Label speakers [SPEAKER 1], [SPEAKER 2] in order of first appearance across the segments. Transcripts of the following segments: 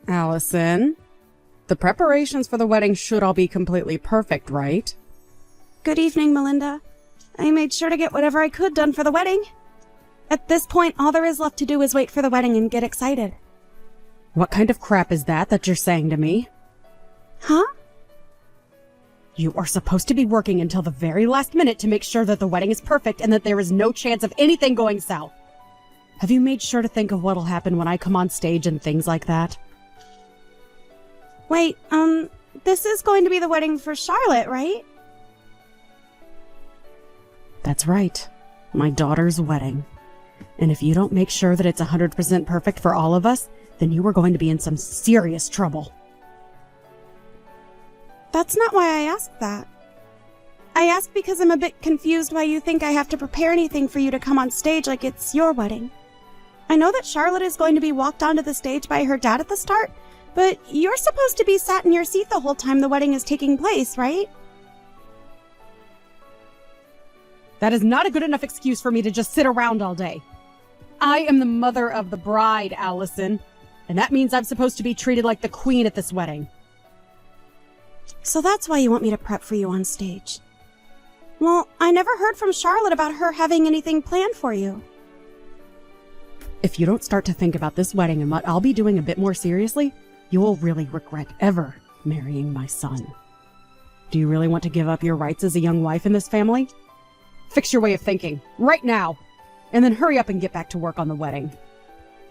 [SPEAKER 1] Allison, the preparations for the wedding should all be completely perfect, right?
[SPEAKER 2] Good evening, Melinda. I made sure to get whatever I could done for the wedding. At this point, all there is left to do is wait for the wedding and get excited.
[SPEAKER 1] What kind of crap is that you're saying to me?
[SPEAKER 2] Huh?
[SPEAKER 1] You are supposed to be working until the very last minute to make sure that the wedding is perfect and that there is no chance of anything going south. Have you made sure to think of what'll happen when I come on stage and things like that?
[SPEAKER 2] Wait, this is going to be the wedding for Charlotte, right?
[SPEAKER 1] That's right. My daughter's wedding. And if you don't make sure that it's 100% perfect for all of us, then you are going to be in some serious trouble.
[SPEAKER 2] That's not why I asked that. I asked because I'm a bit confused why you think I have to prepare anything for you to come on stage like it's your wedding. I know that Charlotte is going to be walked onto the stage by her dad at the start, but you're supposed to be sat in your seat the whole time the wedding is taking place, right?
[SPEAKER 1] That is not a good enough excuse for me to just sit around all day. I am the mother of the bride, Allison, and that means I'm supposed to be treated like the queen at this wedding.
[SPEAKER 2] So that's why you want me to prep for you on stage. Well, I never heard from Charlotte about her having anything planned for you.
[SPEAKER 1] If you don't start to think about this wedding and what I'll be doing a bit more seriously, you will really regret ever marrying my son. Do you really want to give up your rights as a young wife in this family? Fix your way of thinking, right now, and then hurry up and get back to work on the wedding.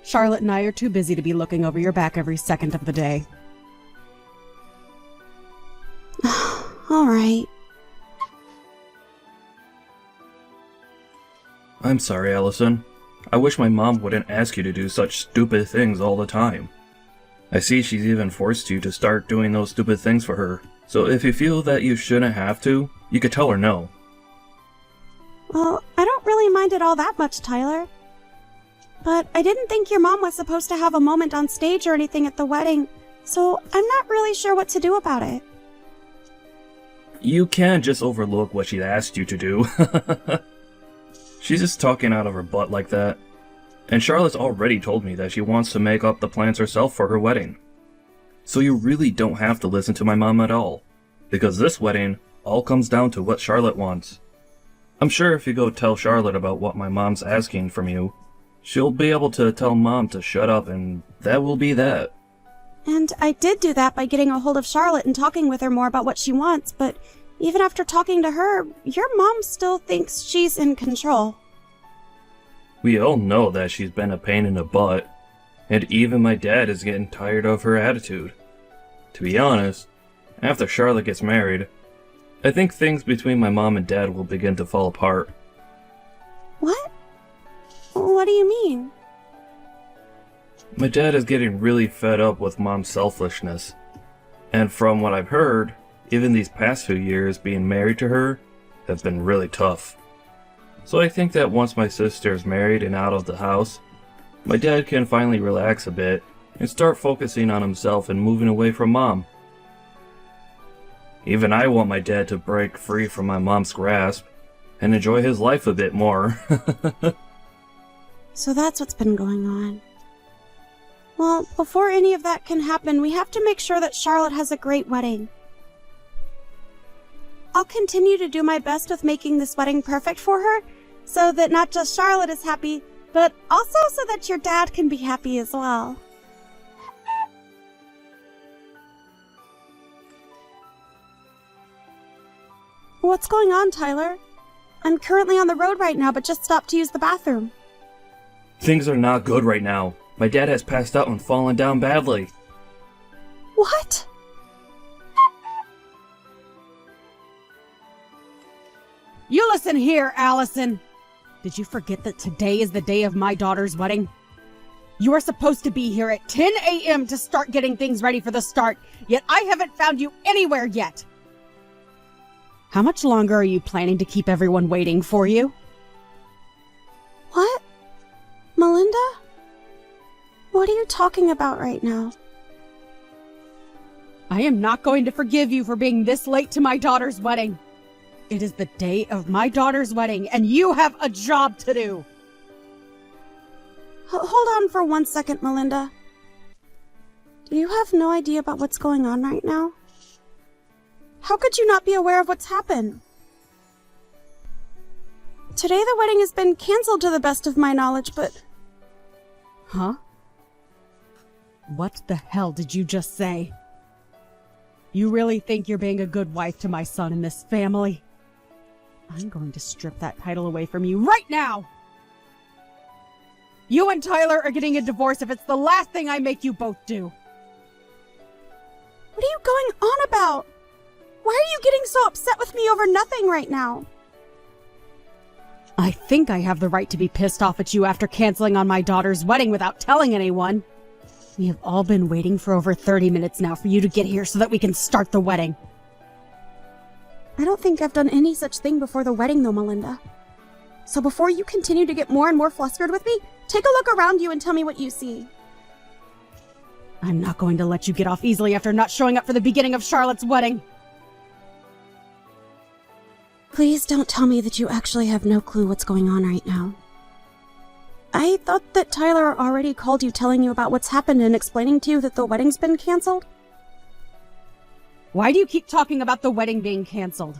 [SPEAKER 1] Charlotte and I are too busy to be looking over your back every second of the day.
[SPEAKER 2] All right.
[SPEAKER 3] I'm sorry, Allison. I wish my mom wouldn't ask you to do such stupid things all the time. I see she's even forced you to start doing those stupid things for her, so if you feel that you shouldn't have to, you could tell her no.
[SPEAKER 2] Well, I don't really mind it all that much, Tyler. But I didn't think your mom was supposed to have a moment on stage or anything at the wedding, so I'm not really sure what to do about it.
[SPEAKER 3] You can't just overlook what she asked you to do. She's just talking out of her butt like that. And Charlotte's already told me that she wants to make up the plans herself for her wedding. So you really don't have to listen to my mom at all, because this wedding all comes down to what Charlotte wants. I'm sure if you go tell Charlotte about what my mom's asking from you, she'll be able to tell Mom to shut up, and that will be that.
[SPEAKER 2] And I did do that by getting a hold of Charlotte and talking with her more about what she wants, but even after talking to her, your mom still thinks she's in control.
[SPEAKER 3] We all know that she's been a pain in the butt, and even my dad is getting tired of her attitude. To be honest, after Charlotte gets married, I think things between my mom and dad will begin to fall apart.
[SPEAKER 2] What? What do you mean?
[SPEAKER 3] My dad is getting really fed up with Mom's selfishness, and from what I've heard, even these past few years being married to her have been really tough. So I think that once my sister's married and out of the house, my dad can finally relax a bit and start focusing on himself and moving away from Mom. Even I want my dad to break free from my mom's grasp and enjoy his life a bit more.
[SPEAKER 2] So that's what's been going on. Well, before any of that can happen, we have to make sure that Charlotte has a great wedding. I'll continue to do my best with making this wedding perfect for her, so that not just Charlotte is happy, but also so that your dad can be happy as well. What's going on, Tyler? I'm currently on the road right now, but just stopped to use the bathroom.
[SPEAKER 3] Things are not good right now. My dad has passed out and fallen down badly.
[SPEAKER 2] What?
[SPEAKER 1] You listen here, Allison. Did you forget that today is the day of my daughter's wedding? You are supposed to be here at 10 a.m. to start getting things ready for the start, yet I haven't found you anywhere yet. How much longer are you planning to keep everyone waiting for you?
[SPEAKER 2] What? Melinda? What are you talking about right now?
[SPEAKER 1] I am not going to forgive you for being this late to my daughter's wedding. It is the day of my daughter's wedding, and you have a job to do.
[SPEAKER 2] Hold on for 1 second, Melinda. Do you have no idea about what's going on right now? How could you not be aware of what's happened? Today the wedding has been canceled to the best of my knowledge, but...
[SPEAKER 1] Huh? What the hell did you just say? You really think you're being a good wife to my son in this family? I'm going to strip that title away from you right now! You and Tyler are getting a divorce if it's the last thing I make you both do!
[SPEAKER 2] What are you going on about? Why are you getting so upset with me over nothing right now?
[SPEAKER 1] I think I have the right to be pissed off at you after canceling on my daughter's wedding without telling anyone. We have all been waiting for over 30 minutes now for you to get here so that we can start the wedding.
[SPEAKER 2] I don't think I've done any such thing before the wedding though, Melinda. So before you continue to get more and more flustered with me, take a look around you and tell me what you see.
[SPEAKER 1] I'm not going to let you get off easily after not showing up for the beginning of Charlotte's wedding.
[SPEAKER 2] Please don't tell me that you actually have no clue what's going on right now. I thought that Tyler already called you telling you about what's happened and explaining to you that the wedding's been canceled.
[SPEAKER 1] Why do you keep talking about the wedding being canceled?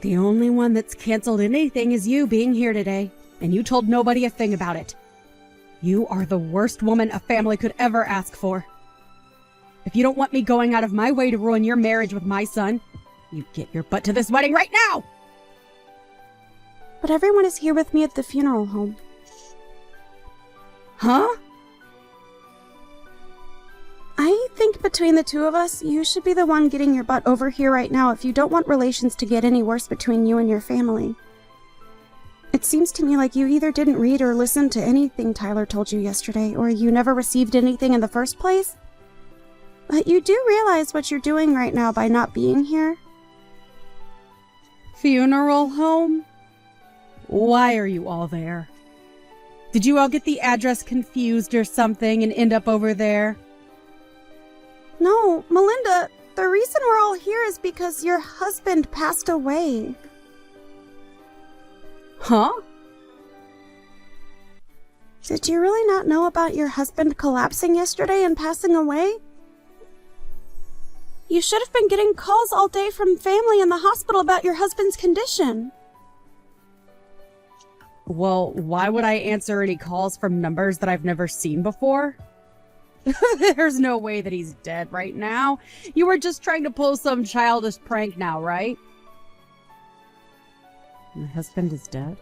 [SPEAKER 1] The only one that's canceled anything is you being here today, and you told nobody a thing about it. You are the worst woman a family could ever ask for. If you don't want me going out of my way to ruin your marriage with my son, you get your butt to this wedding right now!
[SPEAKER 2] But everyone is here with me at the funeral home.
[SPEAKER 1] Huh?
[SPEAKER 2] I think between the two of us, you should be the one getting your butt over here right now if you don't want relations to get any worse between you and your family. It seems to me like you either didn't read or listen to anything Tyler told you yesterday, or you never received anything in the first place. But you do realize what you're doing right now by not being here?
[SPEAKER 1] Funeral home? Why are you all there? Did you all get the address confused or something and end up over there?
[SPEAKER 2] No, Melinda, the reason we're all here is because your husband passed away.
[SPEAKER 1] Huh?
[SPEAKER 2] Did you really not know about your husband collapsing yesterday and passing away? You should have been getting calls all day from family in the hospital about your husband's condition.
[SPEAKER 1] Well, why would I answer any calls from numbers that I've never seen before? There's no way that he's dead right now. You were just trying to pull some childish prank now, right? My husband is dead?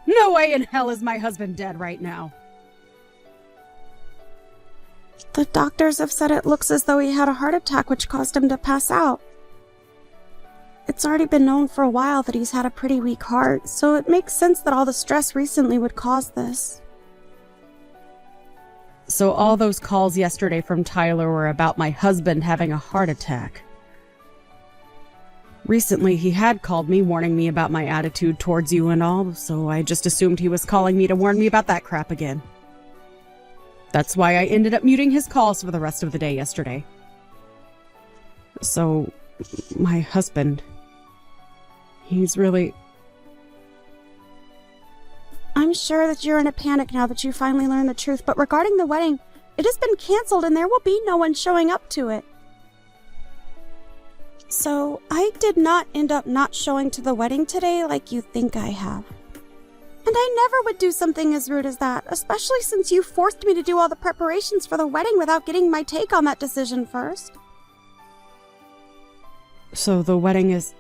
[SPEAKER 1] No way in hell is my husband dead right now.
[SPEAKER 2] The doctors have said it looks as though he had a heart attack which caused him to pass out. It's already been known for a while that he's had a pretty weak heart, so it makes sense that all the stress recently would cause this.
[SPEAKER 1] So all those calls yesterday from Tyler were about my husband having a heart attack. Recently, he had called me warning me about my attitude towards you and all, so I just assumed he was calling me to warn me about that crap again. That's why I ended up muting his calls for the rest of the day yesterday. So, my husband... he's really...
[SPEAKER 2] I'm sure that you're in a panic now that you finally learned the truth, but regarding the wedding, it has been canceled and there will be no one showing up to it. So, I did not end up not showing to the wedding today like you think I have. And I never would do something as rude as that, especially since you forced me to do all the preparations for the wedding without getting my take on that decision first.
[SPEAKER 1] So the wedding is...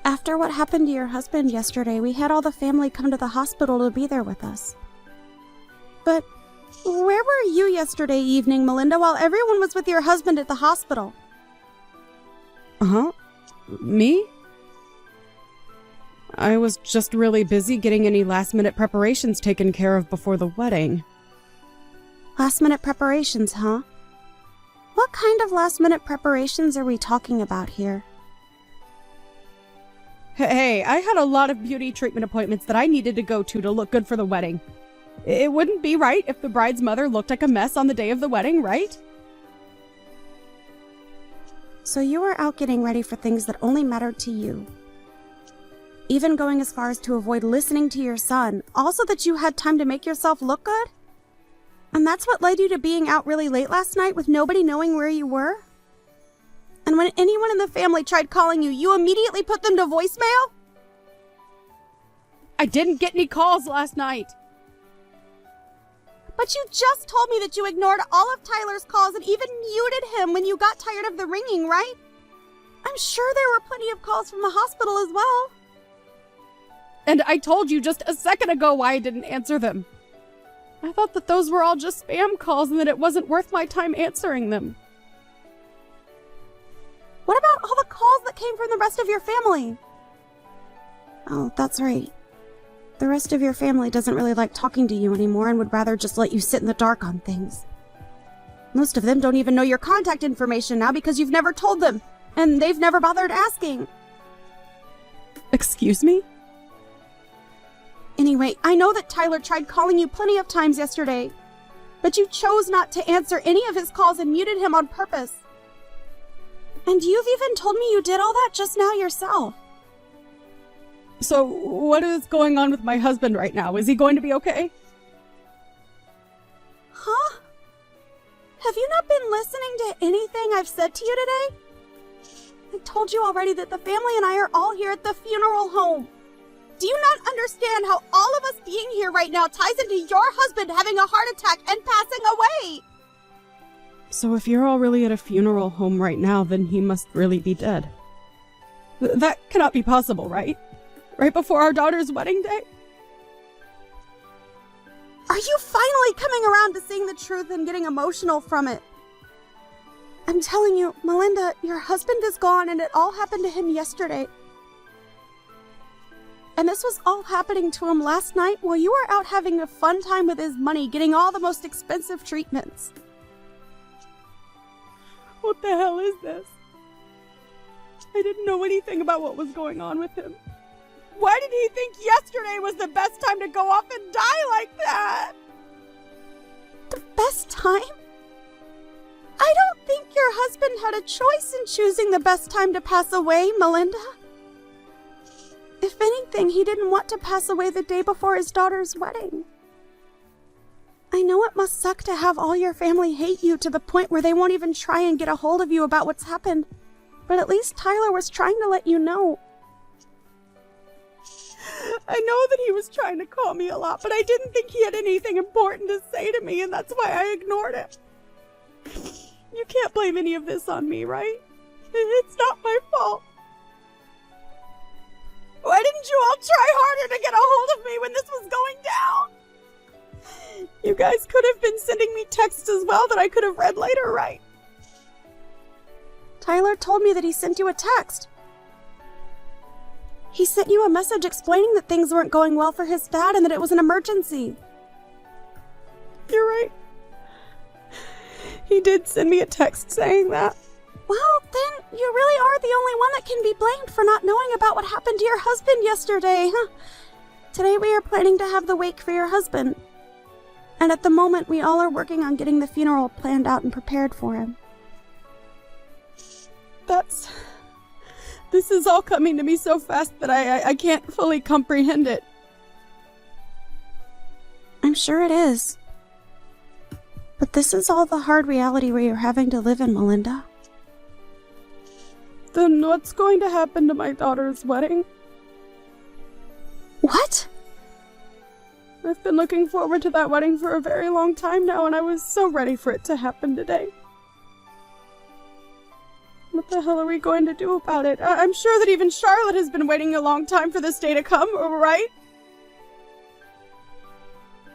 [SPEAKER 2] After what happened to your husband yesterday, we had all the family come to the hospital to be there with us. But where were you yesterday evening, Melinda, while everyone was with your husband at the hospital?
[SPEAKER 1] Huh? Me? I was just really busy getting any last-minute preparations taken care of before the wedding.
[SPEAKER 2] Last-minute preparations, huh? What kind of last-minute preparations are we talking about here?
[SPEAKER 1] Hey, I had a lot of beauty treatment appointments that I needed to go to look good for the wedding. It wouldn't be right if the bride's mother looked like a mess on the day of the wedding, right?
[SPEAKER 2] So you were out getting ready for things that only mattered to you. even going as far as to avoid listening to your son, also that you had time to make yourself look good? And that's what led you to being out really late last night with nobody knowing where you were? And when anyone in the family tried calling you, you immediately put them to voicemail?
[SPEAKER 1] I didn't get any calls last night.
[SPEAKER 2] But you just told me that you ignored all of Tyler's calls and even muted him when you got tired of the ringing, right? I'm sure there were plenty of calls from the hospital as well.
[SPEAKER 1] And I told you just a second ago why I didn't answer them. I thought that those were all just spam calls and that it wasn't worth my time answering them.
[SPEAKER 2] What about all the calls that came from the rest of your family? Oh, that's right. The rest of your family doesn't really like talking to you anymore and would rather just let you sit in the dark on things. Most of them don't even know your contact information now because you've never told them, and they've never bothered asking.
[SPEAKER 1] Excuse me?
[SPEAKER 2] Anyway, I know that Tyler tried calling you plenty of times yesterday, but you chose not to answer any of his calls and muted him on purpose. And you've even told me you did all that just now yourself.
[SPEAKER 1] So, what is going on with my husband right now? Is he going to be okay?
[SPEAKER 2] Huh? Have you not been listening to anything I've said to you today? I told you already that the family and I are all here at the funeral home. Do you not understand how all of us being here right now ties into your husband having a heart attack and passing away?
[SPEAKER 1] So if you're all really at a funeral home right now, then he must really be dead. That cannot be possible, right? Right before our daughter's wedding day?
[SPEAKER 2] Are you finally coming around to seeing the truth and getting emotional from it? I'm telling you, Melinda, your husband is gone and it all happened to him yesterday. And this was all happening to him last night while you were out having a fun time with his money, getting all the most expensive treatments.
[SPEAKER 1] What the hell is this? I didn't know anything about what was going on with him. Why did he think yesterday was the best time to go off and die like that?
[SPEAKER 2] The best time? I don't think your husband had a choice in choosing the best time to pass away, Melinda. If anything, he didn't want to pass away the day before his daughter's wedding. I know it must suck to have all your family hate you to the point where they won't even try and get a hold of you about what's happened, but at least Tyler was trying to let you know.
[SPEAKER 1] I know that he was trying to call me a lot, but I didn't think he had anything important to say to me, and that's why I ignored him. You can't blame any of this on me, right? It's not my fault. Why didn't you all try harder to get a hold of me when this was going down? You guys could have been sending me texts as well that I could have read later, right?
[SPEAKER 2] Tyler told me that he sent you a text. He sent you a message explaining that things weren't going well for his dad and that it was an emergency.
[SPEAKER 1] You're right. He did send me a text saying that.
[SPEAKER 2] Well, then you really are the only one that can be blamed for not knowing about what happened to your husband yesterday, huh? Today we are planning to have the wake for your husband. And at the moment, we all are working on getting the funeral planned out and prepared for him.
[SPEAKER 1] This is all coming to me so fast that I can't fully comprehend it.
[SPEAKER 2] I'm sure it is. But this is all the hard reality where you're having to live in, Melinda.
[SPEAKER 1] Then what's going to happen to my daughter's wedding?
[SPEAKER 2] What?
[SPEAKER 1] I've been looking forward to that wedding for a very long time now, and I was so ready for it to happen today. What the hell are we going to do about it? I'm sure that even Charlotte has been waiting a long time for this day to come, right?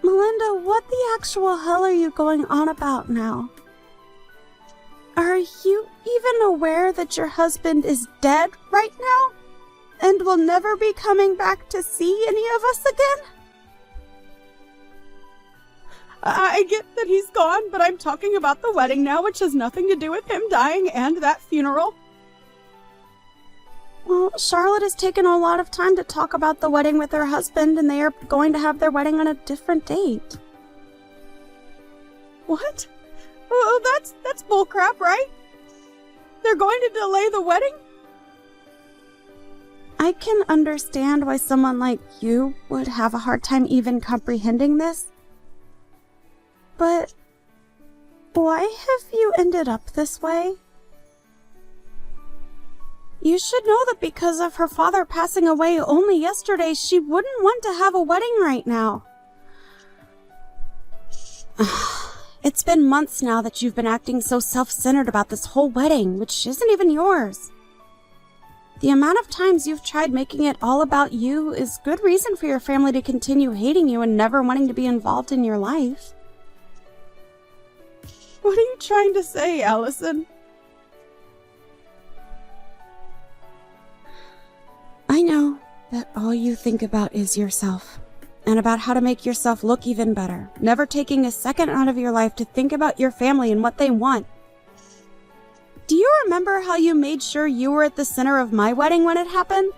[SPEAKER 2] Melinda, what the actual hell are you going on about now? Are you even aware that your husband is dead right now? And will never be coming back to see any of us again?
[SPEAKER 1] I get that he's gone, but I'm talking about the wedding now, which has nothing to do with him dying and that funeral.
[SPEAKER 2] Well, Charlotte has taken a lot of time to talk about the wedding with her husband, and they are going to have their wedding on a different date.
[SPEAKER 1] What? Oh, that's bullcrap, right? They're going to delay the wedding?
[SPEAKER 2] I can understand why someone like you would have a hard time even comprehending this. But why have you ended up this way? You should know that because of her father passing away only yesterday, she wouldn't want to have a wedding right now. It's been months now that you've been acting so self-centered about this whole wedding, which isn't even yours. The amount of times you've tried making it all about you is good reason for your family to continue hating you and never wanting to be involved in your life.
[SPEAKER 1] What are you trying to say, Allison?
[SPEAKER 2] I know that all you think about is yourself, and about how to make yourself look even better, never taking a second out of your life to think about your family and what they want. Do you remember how you made sure you were at the center of my wedding when it happened?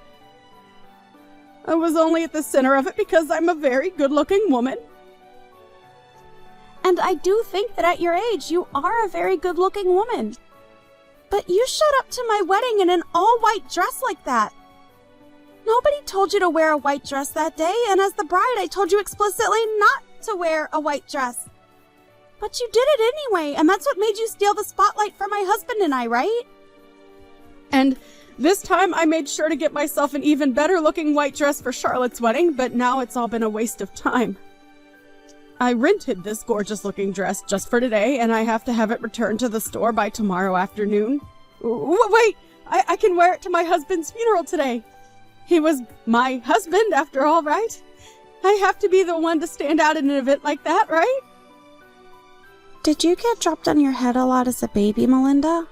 [SPEAKER 1] I was only at the center of it because I'm a very good-looking woman.
[SPEAKER 2] And I do think that at your age, you are a very good-looking woman. But you showed up to my wedding in an all-white dress like that. Nobody told you to wear a white dress that day, and as the bride, I told you explicitly not to wear a white dress. But you did it anyway, and that's what made you steal the spotlight from my husband and I, right?
[SPEAKER 1] And this time I made sure to get myself an even better-looking white dress for Charlotte's wedding, but now it's all been a waste of time. I rented this gorgeous-looking dress just for today, and I have to have it returned to the store by tomorrow afternoon. Wait! I can wear it to my husband's funeral today. He was my husband, after all, right? I have to be the one to stand out in an event like that, right?
[SPEAKER 2] Did you get dropped on your head a lot as a baby, Melinda?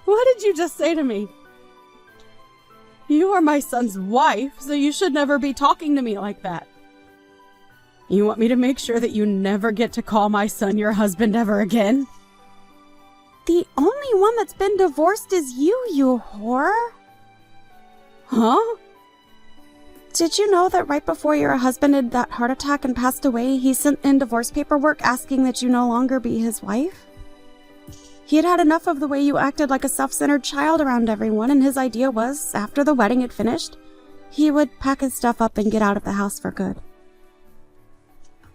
[SPEAKER 1] What did you just say to me? You are my son's wife, so you should never be talking to me like that. You want me to make sure that you never get to call my son your husband ever again?
[SPEAKER 2] The only one that's been divorced is you whore.
[SPEAKER 1] Huh?
[SPEAKER 2] Did you know that right before your husband had that heart attack and passed away, he sent in divorce paperwork asking that you no longer be his wife? He had had enough of the way you acted like a self-centered child around everyone, and his idea was, after the wedding had finished, he would pack his stuff up and get out of the house for good.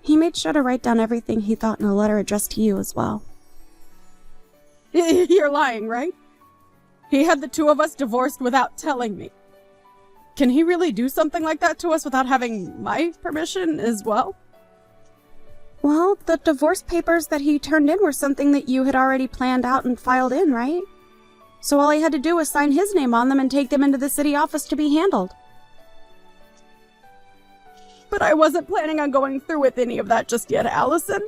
[SPEAKER 2] He made sure to write down everything he thought in a letter addressed to you as well.
[SPEAKER 1] You're lying, right? He had the two of us divorced without telling me. Can he really do something like that to us without having my permission as well?
[SPEAKER 2] Well, the divorce papers that he turned in were something that you had already planned out and filed in, right? So all he had to do was sign his name on them and take them into the city office to be handled.
[SPEAKER 1] But I wasn't planning on going through with any of that just yet, Allison.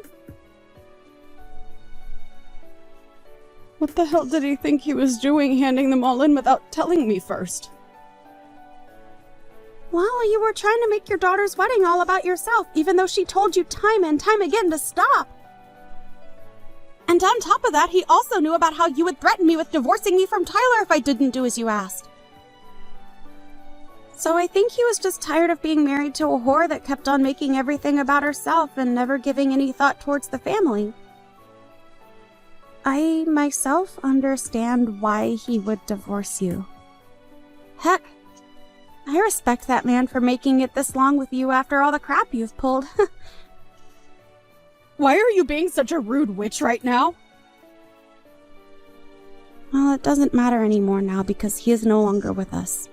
[SPEAKER 1] What the hell did he think he was doing, handing them all in without telling me first?
[SPEAKER 2] Well, you were trying to make your daughter's wedding all about yourself, even though she told you time and time again to stop. And on top of that, he also knew about how you would threaten me with divorcing me from Tyler if I didn't do as you asked. So I think he was just tired of being married to a whore that kept on making everything about herself and never giving any thought towards the family. I myself understand why he would divorce you. Heck, I respect that man for making it this long with you after all the crap you've pulled.
[SPEAKER 1] Why are you being such a rude witch right now?
[SPEAKER 2] Well, it doesn't matter anymore now because he is no longer with us.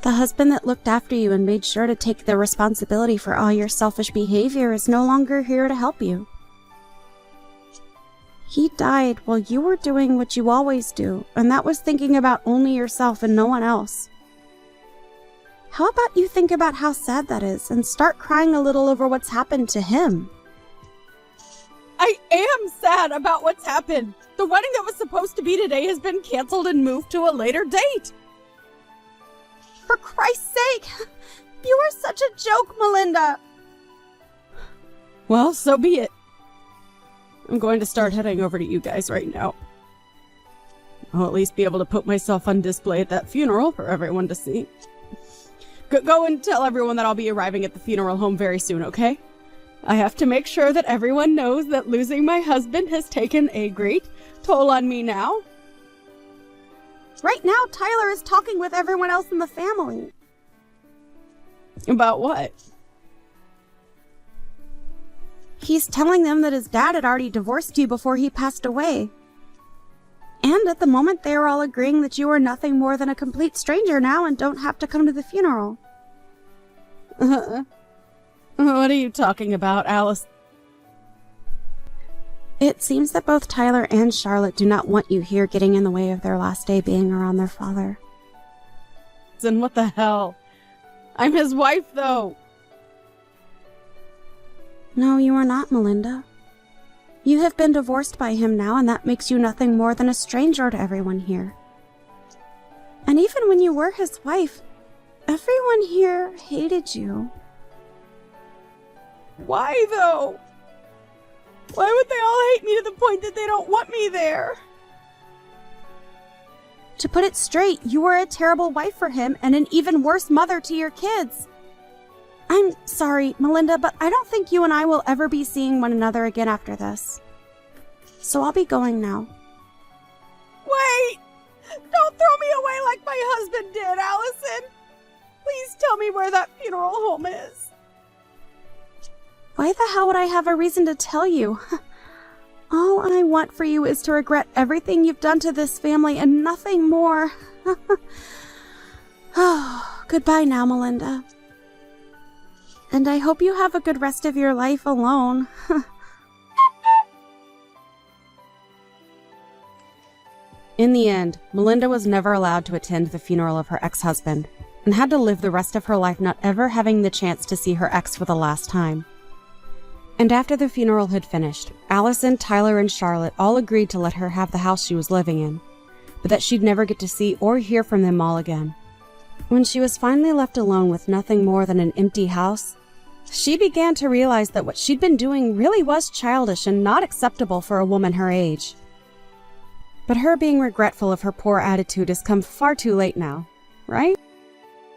[SPEAKER 2] The husband that looked after you and made sure to take the responsibility for all your selfish behavior is no longer here to help you. He died while you were doing what you always do, and that was thinking about only yourself and no one else. How about you think about how sad that is and start crying a little over what's happened to him?
[SPEAKER 1] I am sad about what's happened. The wedding that was supposed to be today has been canceled and moved to a later date.
[SPEAKER 2] For Christ's sake! You are such a joke, Melinda!
[SPEAKER 1] Well, so be it. I'm going to start heading over to you guys right now. I'll at least be able to put myself on display at that funeral for everyone to see. Go and tell everyone that I'll be arriving at the funeral home very soon, okay? I have to make sure that everyone knows that losing my husband has taken a great toll on me now.
[SPEAKER 2] Right now, Tyler is talking with everyone else in the family.
[SPEAKER 1] About what?
[SPEAKER 2] He's telling them that his dad had already divorced you before he passed away. And at the moment, they were all agreeing that you are nothing more than a complete stranger now and don't have to come to the funeral.
[SPEAKER 1] What are you talking about, Alice?
[SPEAKER 2] It seems that both Tyler and Charlotte do not want you here getting in the way of their last day being around their father.
[SPEAKER 1] Then what the hell? I'm his wife, though.
[SPEAKER 2] No, you are not, Melinda. You have been divorced by him now, and that makes you nothing more than a stranger to everyone here. And even when you were his wife, everyone here hated you.
[SPEAKER 1] Why, though? Why would they all hate me to the point that they don't want me there?
[SPEAKER 2] To put it straight, you were a terrible wife for him and an even worse mother to your kids. I'm sorry, Melinda, but I don't think you and I will ever be seeing one another again after this. So I'll be going now.
[SPEAKER 1] Wait! Don't throw me away like my husband did, Allison! Please tell me where that funeral home is.
[SPEAKER 2] Why the hell would I have a reason to tell you? All I want for you is to regret everything you've done to this family and nothing more. Oh, goodbye now, Melinda. And I hope you have a good rest of your life alone.
[SPEAKER 1] In the end, Melinda was never allowed to attend the funeral of her ex-husband, and had to live the rest of her life not ever having the chance to see her ex for the last time. And after the funeral had finished, Allison, Tyler, and Charlotte all agreed to let her have the house she was living in, but that she'd never get to see or hear from them all again. When she was finally left alone with nothing more than an empty house, she began to realize that what she'd been doing really was childish and not acceptable for a woman her age. But her being regretful of her poor attitude has come far too late now, right?